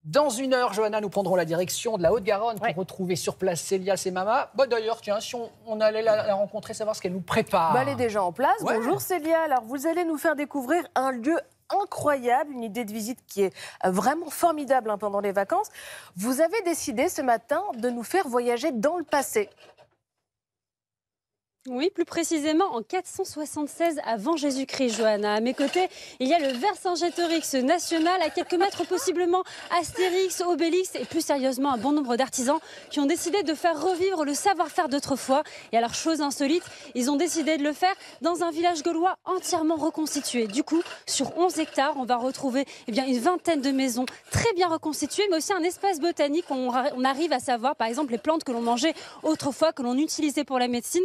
Dans une heure, Johanna, nous prendrons la direction de la Haute-Garonne pour retrouver sur place Célia Semama. Bah, d'ailleurs, tiens, si on allait la rencontrer, savoir ce qu'elle nous prépare. Elle est déjà en place. Ouais. Bonjour Célia. Alors, vous allez nous faire découvrir un lieu incroyable, une idée de visite qui est vraiment formidable pendant les vacances. Vous avez décidé ce matin de nous faire voyager dans le passé. Oui, plus précisément en 476 avant Jésus-Christ, Johanna. À mes côtés, il y a le Vercingétorix national, à quelques mètres possiblement Astérix, Obélix et plus sérieusement un bon nombre d'artisans qui ont décidé de faire revivre le savoir-faire d'autrefois. Et alors, chose insolite, ils ont décidé de le faire dans un village gaulois entièrement reconstitué. Du coup, sur 11 hectares, on va retrouver une vingtaine de maisons très bien reconstituées, mais aussi un espace botanique où on arrive à savoir, par exemple, les plantes que l'on mangeait autrefois, que l'on utilisait pour la médecine.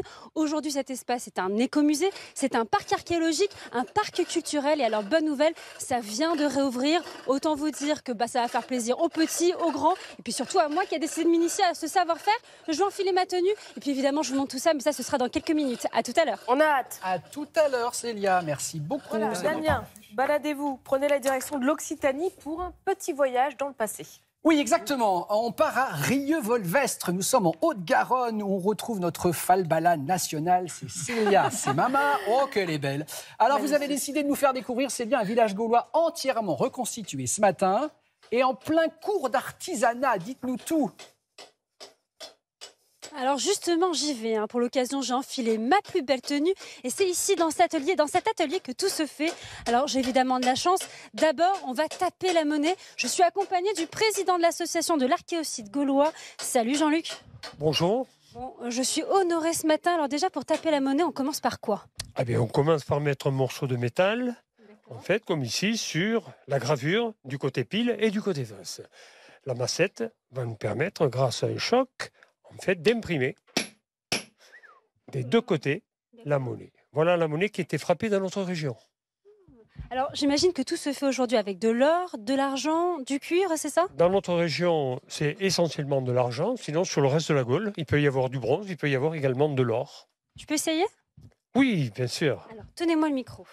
Aujourd'hui, cet espace est un écomusée, c'est un parc archéologique, un parc culturel. Et alors, bonne nouvelle, ça vient de réouvrir. Autant vous dire que ça va faire plaisir aux petits, aux grands, et puis surtout à moi qui ai décidé de m'initier à ce savoir-faire. Je vais enfiler ma tenue, et puis évidemment, je vous montre tout ça, mais ça, ce sera dans quelques minutes. À tout à l'heure. On a hâte. À tout à l'heure, Célia. Merci beaucoup. Voilà, Damien, baladez-vous. Prenez la direction de l'Occitanie pour un petit voyage dans le passé. Oui, exactement. On part à Rieux-Volvestre. Nous sommes en Haute-Garonne où on retrouve notre falbala nationale. C'est Célia Semama. Oh, qu'elle est belle. Alors, vous avez décidé de nous faire découvrir, Célia, un village gaulois entièrement reconstitué ce matin et en plein cours d'artisanat. Dites-nous tout. Alors justement, j'y vais. Pour l'occasion, j'ai enfilé ma plus belle tenue. Et c'est ici, dans cet atelier que tout se fait. Alors j'ai évidemment de la chance. D'abord, on va taper la monnaie. Je suis accompagnée du président de l'association de l'archéocide gaulois. Salut Jean-Luc. Bonjour. Bon, je suis honorée ce matin. Alors déjà, pour taper la monnaie, on commence par quoi? On commence par mettre un morceau de métal, en fait, comme ici, sur la gravure du côté pile et du côté face. La massette va nous permettre, grâce à un choc, en fait, d'imprimer des deux côtés la monnaie. Voilà la monnaie qui était frappée dans notre région. Alors, j'imagine que tout se fait aujourd'hui avec de l'or, de l'argent, du cuir, c'est ça? Dans notre région, c'est essentiellement de l'argent. Sinon, sur le reste de la Gaule, il peut y avoir du bronze, il peut y avoir également de l'or. Tu peux essayer? Oui, bien sûr. Alors, tenez-moi le micro.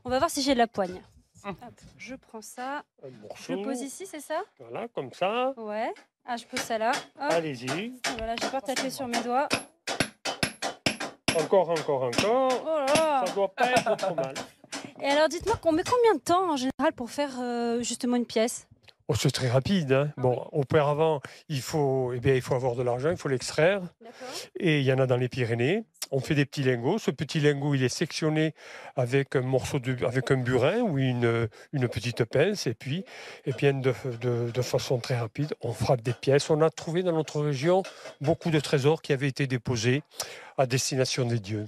On va voir si j'ai de la poigne. Hop, je prends ça. Je le pose ici, c'est ça? Voilà, comme ça. Ouais. Ah, je pose ça là. Allez-y. Voilà, j'ai peur de taper sur mes doigts. Encore. Oh là là. Ça doit pas être trop mal. Et alors, dites-moi, on met combien de temps en général pour faire justement une pièce? Oh, c'est très rapide. Bon, auparavant, il faut avoir de l'argent, il faut l'extraire. Et il y en a dans les Pyrénées. On fait des petits lingots. Ce petit lingot, il est sectionné avec avec un burin ou une petite pince. Et puis, de façon très rapide, on frappe des pièces. On a trouvé dans notre région beaucoup de trésors qui avaient été déposés à destination des dieux.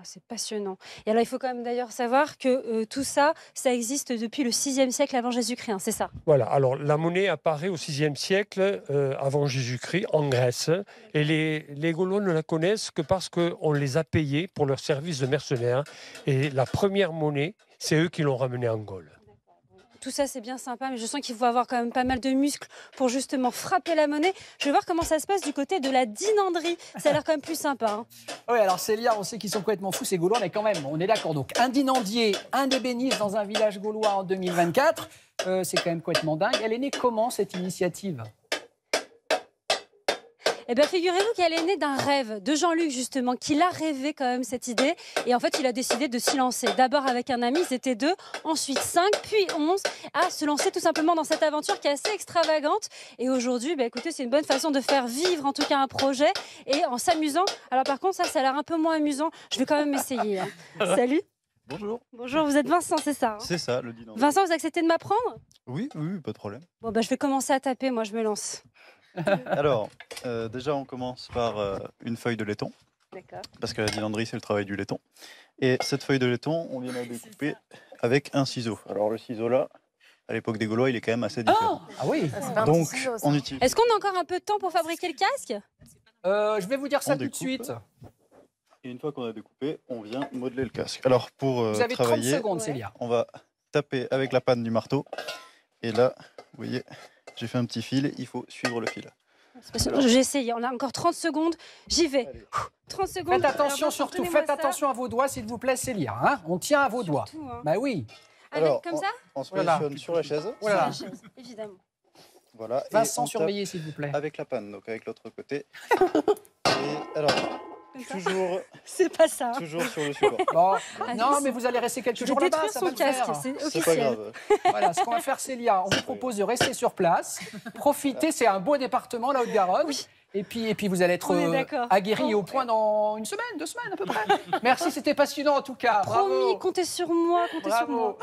C'est passionnant. Et alors, il faut quand même d'ailleurs savoir que tout ça, ça existe depuis le 6e siècle avant Jésus-Christ, c'est ça? Voilà, alors la monnaie apparaît au 6e siècle avant Jésus-Christ en Grèce. Et les Gaulois ne la connaissent que parce qu'on les a payés pour leur service de mercenaires. Et la première monnaie, c'est eux qui l'ont ramenée en Gaule. Tout ça, c'est bien sympa, mais je sens qu'il faut avoir quand même pas mal de muscles pour justement frapper la monnaie. Je vais voir comment ça se passe du côté de la dinanderie. Ça a l'air quand même plus sympa. Oui, alors Célia, on sait qu'ils sont complètement fous, ces Gaulois, mais quand même, on est d'accord. Donc, un dinandier, un ébéniste dans un village gaulois en 2024, c'est quand même complètement dingue. Elle est née comment, cette initiative ? Eh bien, figurez-vous qu'elle est née d'un rêve de Jean-Luc, justement, qu'il a rêvé quand même cette idée. Et en fait, il a décidé de s'y lancer. D'abord avec un ami, ils étaient 2, ensuite 5, puis 11, à se lancer tout simplement dans cette aventure qui est assez extravagante. Et aujourd'hui, écoutez, c'est une bonne façon de faire vivre en tout cas un projet et en s'amusant. Alors par contre, ça a l'air un peu moins amusant. Je vais quand même essayer. Salut. Bonjour. Bonjour, vous êtes Vincent, c'est ça? C'est ça, le dinandier. Vincent, vous acceptez de m'apprendre? Oui, pas de problème. Bon, je vais commencer à taper, moi je me lance. Alors, déjà, on commence par une feuille de laiton. D'accord. Parce que la dinanderie, c'est le travail du laiton. Et cette feuille de laiton, on vient la découper avec un ciseau. Alors, le ciseau là, à l'époque des Gaulois, il est quand même assez différent. Ah oui. Donc, on utilise. Est-ce qu'on a encore un peu de temps pour fabriquer le casque? Je vais vous dire ça On tout de découpe. suite. Et une fois qu'on a découpé, on vient modeler le casque. Alors, pour Vous avez 30 travailler, secondes, Célia. on va taper avec la panne du marteau. Et là, vous voyez, j'ai fait un petit fil, il faut suivre le fil. J'ai essayé, on a encore 30 secondes, j'y vais. Allez. 30 secondes. Faites attention Alors, surtout, tenez-moi faites ça. attention à vos doigts, s'il vous plaît, Célia. On tient à vos doigts. Surtout, hein. Bah oui. Avec, comme ça? On se Voilà. positionne sur la chaise. Voilà. Sur la chaise, évidemment. Voilà. Et Vincent, on tape surveillez s'il vous plaît. avec la panne, donc avec l'autre côté. Et alors, toujours, C'est pas ça. toujours sur le support. Bon, Ah, non, c'est- mais vous allez rester quelques Je vais jours là-bas, détruire ça son va le casque, faire. c'est C'est pas officiel. grave. Voilà, ce qu'on va faire, Célia, on vous propose de rester sur place. Profitez, c'est un beau département, la Haute-Garonne. Oui. Et puis vous allez être On est d'accord. aguerri et Bon. au point dans 1 semaine, 2 semaines à peu près. Merci, c'était passionnant en tout cas. Promis, Bravo. comptez sur moi, comptez sur Bravo. moi.